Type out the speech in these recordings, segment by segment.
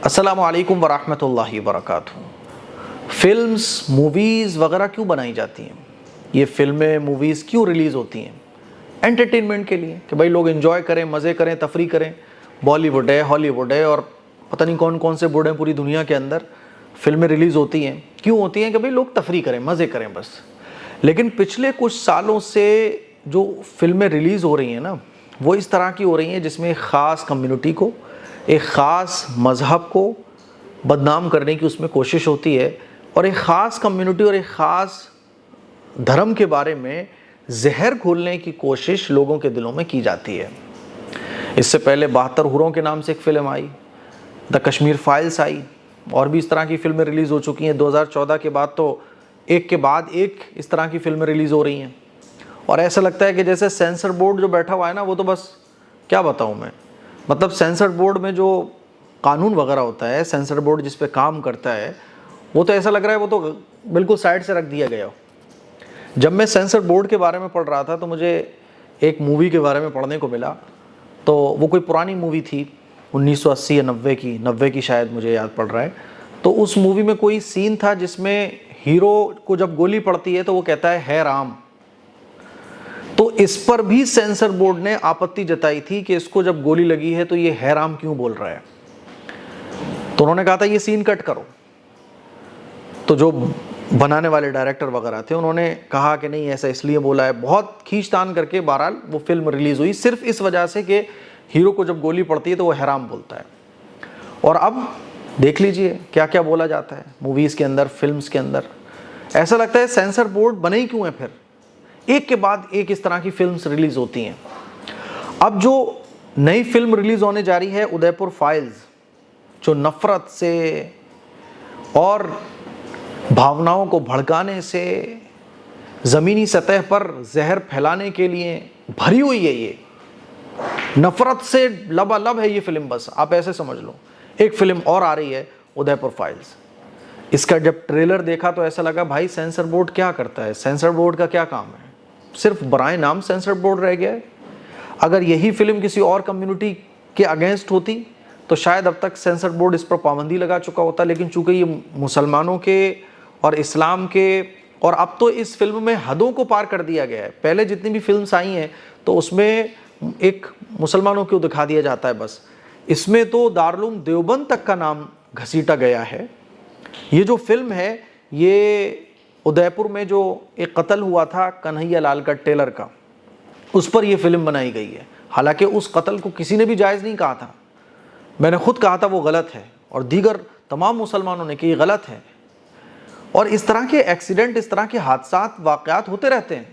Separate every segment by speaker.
Speaker 1: السلام علیکم ورحمۃ اللہ وبرکاتہ۔ فلمز، موویز وغیرہ کیوں بنائی جاتی ہیں؟ یہ فلمیں، موویز کیوں ریلیز ہوتی ہیں؟ انٹرٹینمنٹ کے لیے، کہ بھائی لوگ انجوائے کریں، مزے کریں، تفریح کریں۔ بالی ووڈ ہے، ہالی ووڈ ہے، اور پتہ نہیں کون کون سے بوڈ ہیں پوری دنیا کے اندر، فلمیں ریلیز ہوتی ہیں۔ کیوں ہوتی ہیں؟ کہ بھائی لوگ تفریح کریں، مزے کریں بس۔ لیکن پچھلے کچھ سالوں سے جو فلمیں ریلیز ہو رہی ہیں نا، وہ اس طرح کی ہو رہی ہیں جس میں ایک خاص کمیونٹی کو، ایک خاص مذہب کو بدنام کرنے کی اس میں کوشش ہوتی ہے، اور ایک خاص کمیونٹی اور ایک خاص دھرم کے بارے میں زہر گھولنے کی کوشش لوگوں کے دلوں میں کی جاتی ہے۔ اس سے پہلے 72 حوروں کے نام سے ایک فلم آئی، دا کشمیر فائلز آئی، اور بھی اس طرح کی فلمیں ریلیز ہو چکی ہیں۔ 2014 کے بعد تو ایک کے بعد ایک اس طرح کی فلمیں ریلیز ہو رہی ہیں، اور ایسا لگتا ہے کہ جیسے سینسر بورڈ جو بیٹھا ہوا ہے نا، وہ تو بس کیا بتاؤں میں، مطلب سینسر بورڈ میں جو قانون وغیرہ ہوتا ہے، سینسر بورڈ جس پہ کام کرتا ہے، وہ تو ایسا لگ رہا ہے وہ تو بالکل سائڈ سے رکھ دیا گیا ہو۔ جب میں سینسر بورڈ کے بارے میں پڑھ رہا تھا تو مجھے ایک مووی کے بارے میں پڑھنے کو ملا، تو وہ کوئی پرانی مووی تھی 1980 یا 90 کی شاید، مجھے یاد پڑ رہا ہے۔ تو اس مووی میں کوئی سین تھا جس میں ہیرو کو جب گولی پڑتی ہے تو وہ کہتا ہے رام۔ تو اس پر بھی سینسر بورڈ نے آپتی جتائی تھی کہ اس کو جب گولی لگی ہے تو یہ ہے رام کیوں بول رہا ہے۔ تو انہوں نے کہا تھا یہ سین کٹ کرو۔ تو جو بنانے والے ڈائریکٹر وغیرہ تھے انہوں نے کہا کہ نہیں، ایسا اس لیے بولا ہے، بہت کھینچ تان کر کے بہرحال وہ فلم ریلیز ہوئی، صرف اس وجہ سے کہ ہیرو کو جب گولی پڑتی ہے تو وہ حرام بولتا ہے۔ اور اب دیکھ لیجئے کیا کیا بولا جاتا ہے موویز کے اندر، فلمز کے اندر۔ ایسا لگتا ہے سینسر بورڈ بنے ہی کیوں ہے پھر؟ ایک کے بعد ایک اس طرح کی فلمز ریلیز ہوتی ہیں۔ اب جو نئی فلم ریلیز ہونے جا رہی ہے ادے پور فائلز، جو نفرت سے اور بھاوناؤں کو بھڑکانے سے، زمینی سطح پر زہر پھیلانے کے لیے بھری ہوئی ہے، یہ نفرت سے لبالب ہے یہ فلم، بس آپ ایسے سمجھ لو۔ ایک فلم اور آ رہی ہے ادے پور فائلز۔ اس کا جب ٹریلر دیکھا تو ایسا لگا بھائی سینسر بورڈ کیا کرتا ہے؟ سینسر بورڈ کا کیا کام ہے؟ صرف برائے نام سینسر بورڈ رہ گیا ہے۔ اگر یہی فلم کسی اور کمیونٹی کے اگینسٹ ہوتی تو شاید اب تک سینسر بورڈ اس پر پابندی لگا چکا ہوتا، لیکن چونکہ یہ مسلمانوں کے اور اسلام کے، اور اب تو اس فلم میں حدوں کو پار کر دیا گیا ہے۔ پہلے جتنی بھی فلمز آئی ہیں تو اس میں ایک مسلمانوں کو دکھا دیا جاتا ہے بس، اس میں تو دارالعلوم دیوبند تک کا نام گھسیٹا گیا ہے۔ یہ جو فلم ہے، یہ ادے پور میں جو ایک قتل ہوا تھا کنہیا لال کا ٹیلر کا، اس پر یہ فلم بنائی گئی ہے۔ حالانکہ اس قتل کو کسی نے بھی جائز نہیں کہا تھا، میں نے خود کہا تھا وہ غلط ہے، اور دیگر تمام مسلمانوں نے کہ یہ غلط ہے۔ اور اس طرح کے ایکسیڈنٹ، اس طرح کے حادثات، واقعات ہوتے رہتے ہیں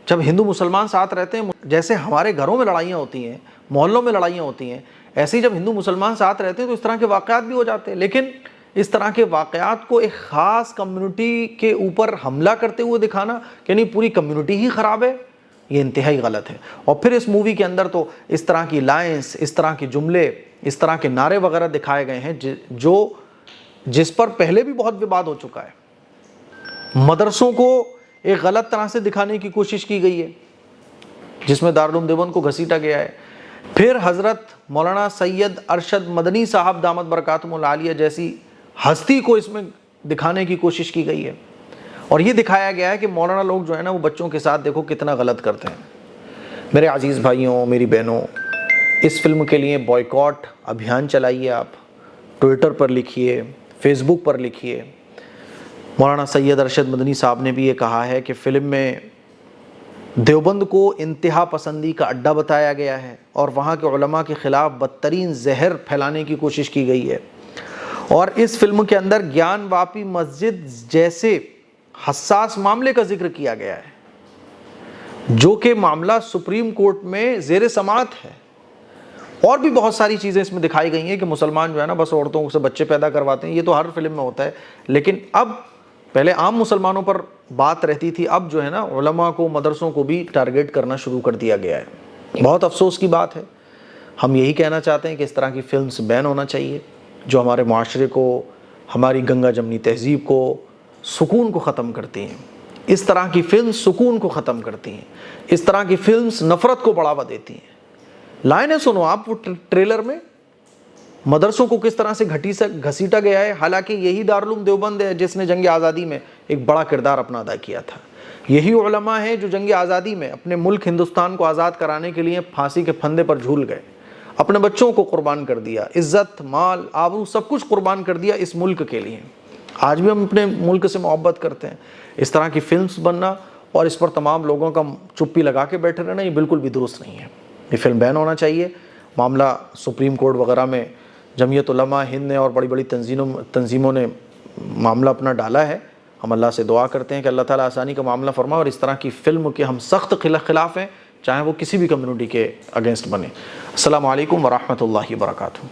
Speaker 1: جب ہندو مسلمان ساتھ رہتے ہیں۔ جیسے ہمارے گھروں میں لڑائیاں ہوتی ہیں، محلوں میں لڑائیاں ہوتی ہیں، ایسے ہی جب ہندو مسلمان ساتھ رہتے ہیں تو اس طرح کے واقعات بھی ہو جاتے ہیں۔ لیکن اس طرح کے واقعات کو ایک خاص کمیونٹی کے اوپر حملہ کرتے ہوئے دکھانا کہ نہیں پوری کمیونٹی ہی خراب ہے، یہ انتہائی غلط ہے۔ اور پھر اس مووی کے اندر تو اس طرح کی لائنز، اس طرح کے جملے، اس طرح کے نعرے وغیرہ دکھائے گئے ہیں جس پر پہلے بھی بہت وواد ہو چکا ہے۔ مدرسوں کو ایک غلط طرح سے دکھانے کی کوشش کی گئی ہے، جس میں دارالعلوم دیوبند کو گھسیٹا گیا ہے۔ پھر حضرت مولانا سید ارشد مدنی صاحب دامت برکاتہم العالیہ جیسی ہستی کو اس میں دکھانے کی کوشش کی گئی ہے، اور یہ دکھایا گیا ہے کہ مولانا لوگ جو ہے نا وہ بچوں کے ساتھ دیکھو کتنا غلط کرتے ہیں۔ میرے عزیز بھائیوں، میری بہنوں، اس فلم کے لیے بائیکاٹ ابھیان چلائیے، آپ ٹویٹر پر لکھیے، فیس بک پر لکھیے۔ مولانا سید ارشد مدنی صاحب نے بھی یہ کہا ہے کہ فلم میں دیوبند کو انتہا پسندی کا اڈا بتایا گیا ہے، اور وہاں کے علماء کے خلاف بدترین زہر پھیلانے کی کوشش کی گئی ہے۔ اور اس فلم کے اندر گیان واپی مسجد جیسے حساس معاملے کا ذکر کیا گیا ہے، جو کہ معاملہ سپریم کورٹ میں زیر سماعت ہے۔ اور بھی بہت ساری چیزیں اس میں دکھائی گئی ہیں کہ مسلمان جو ہے نا بس عورتوں سے بچے پیدا کرواتے ہیں، یہ تو ہر فلم میں ہوتا ہے، لیکن اب پہلے عام مسلمانوں پر بات رہتی تھی، اب جو ہے نا علماء کو، مدرسوں کو بھی ٹارگیٹ کرنا شروع کر دیا گیا ہے۔ بہت افسوس کی بات ہے۔ ہم یہی کہنا چاہتے ہیں کہ اس طرح کی فلمز بین ہونا چاہیے، جو ہمارے معاشرے کو، ہماری گنگا جمنی تہذیب کو، سکون کو ختم کرتی ہیں۔ اس طرح کی فلمز سکون کو ختم کرتی ہیں، اس طرح کی فلمز نفرت کو بڑھاوا دیتی ہیں۔ لائنیں سنو آپ وہ ٹریلر میں، مدرسوں کو کس طرح سے گھسیٹا گیا ہے، حالانکہ یہی دارالعلوم دیوبند ہے جس نے جنگ آزادی میں ایک بڑا کردار اپنا ادا کیا تھا۔ یہی علماء ہیں جو جنگ آزادی میں اپنے ملک ہندوستان کو آزاد کرانے کے لیے پھانسی کے پھندے پر جھول گئے، اپنے بچوں کو قربان کر دیا، عزت، مال، آبرو سب کچھ قربان کر دیا اس ملک کے لیے۔ آج بھی ہم اپنے ملک سے محبت کرتے ہیں۔ اس طرح کی فلمز بننا اور اس پر تمام لوگوں کا چپی لگا کے بیٹھے رہنا یہ بالکل بھی درست نہیں ہے۔ یہ فلم بین ہونا چاہیے۔ معاملہ سپریم کورٹ وغیرہ میں جمعیت علماء ہند نے اور بڑی بڑی تنظیموں نے معاملہ اپنا ڈالا ہے۔ ہم اللہ سے دعا کرتے ہیں کہ اللہ تعالیٰ آسانی کا معاملہ فرمائے، اور اس طرح کی فلم کے ہم سخت خلاف ہیں، چاہے وہ کسی بھی کمیونٹی کے اگینسٹ بنے۔ السلام علیکم ورحمۃ اللہ وبرکاتہ۔